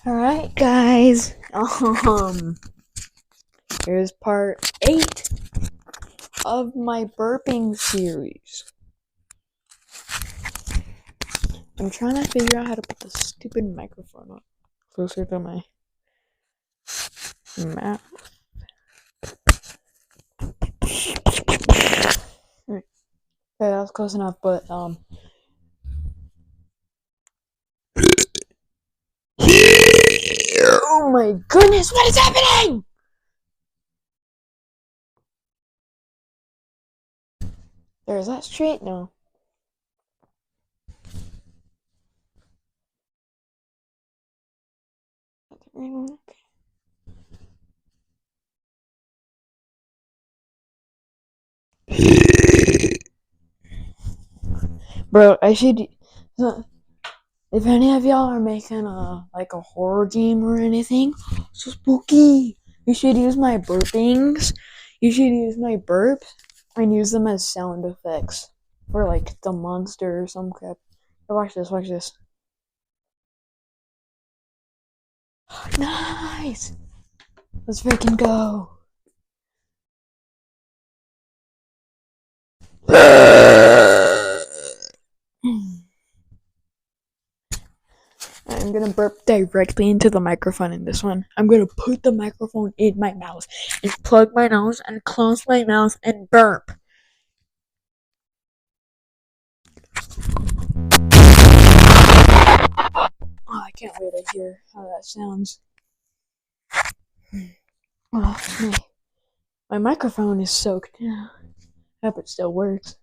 Alright, guys. Here's part 8 of my burping series. I'm trying to figure out how to put the stupid microphone up closer to my mouth. Okay, that was close enough, but oh my goodness, what is happening? Is that straight? No. Bro, I should. If any of y'all are making a horror game or anything, so spooky. You should use my burpings. You should use my burps and use them as sound effects for the monster or some crap. Watch this. Watch this. Nice. Let's freaking go. I'm gonna burp directly into the microphone in this one. I'm gonna put the microphone in my mouth and plug my nose and close my mouth and burp. Oh, I can't wait to hear how that sounds. Oh, my microphone is soaked now. I hope it still works.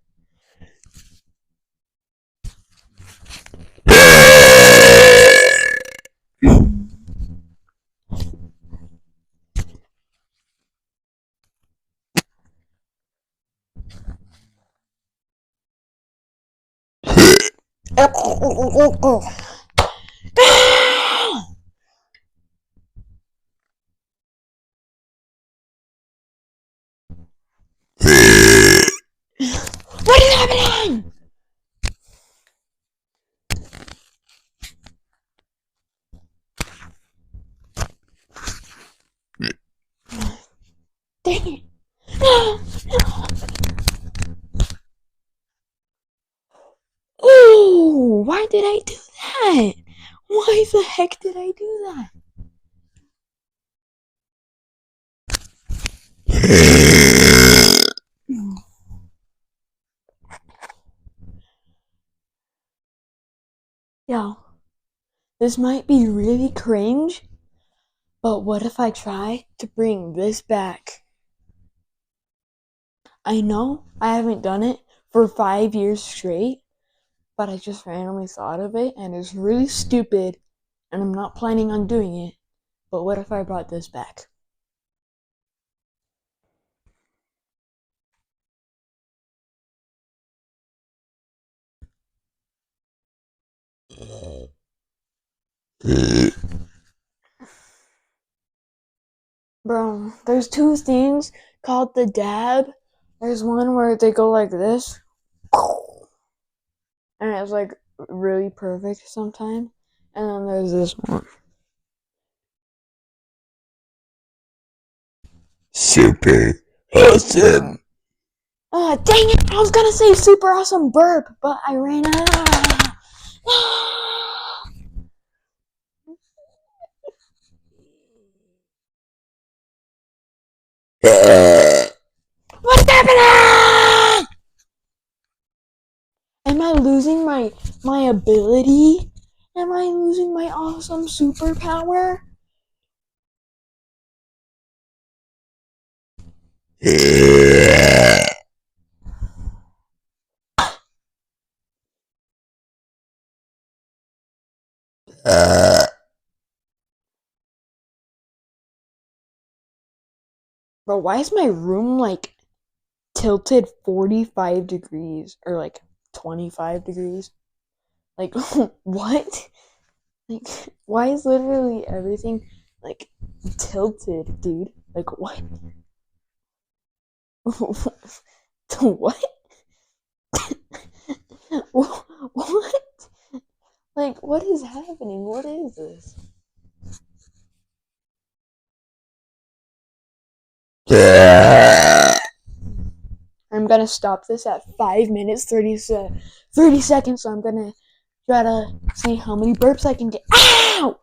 What is happening? Dang it. Oh, why did I do that? Why the heck did I do that? Yo, this might be really cringe, but what if I try to bring this back? I know I haven't done it for 5 years straight, but I just randomly thought of it and it's really stupid and I'm not planning on doing it. But what if I brought this back? Bro, there's 2 things called the dab. There's one where they go like this, and it's really perfect sometimes. And then there's this one. Super awesome. Oh, dang it! I was gonna say super awesome burp, but I ran out. What's happening? Am I losing my ability? Am I losing my awesome superpower? Bro, why is my room tilted 45 degrees or 25 degrees? What? Why is literally everything tilted, dude? What? What? What? What is happening? What is this? I'm gonna stop this at 5 minutes 30 seconds. So I'm gonna try to see how many burps I can get. Ow!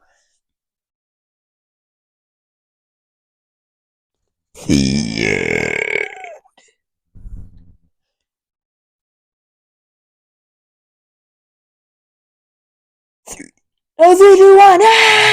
Yeah. Oh, 3, 2, 1. Ah!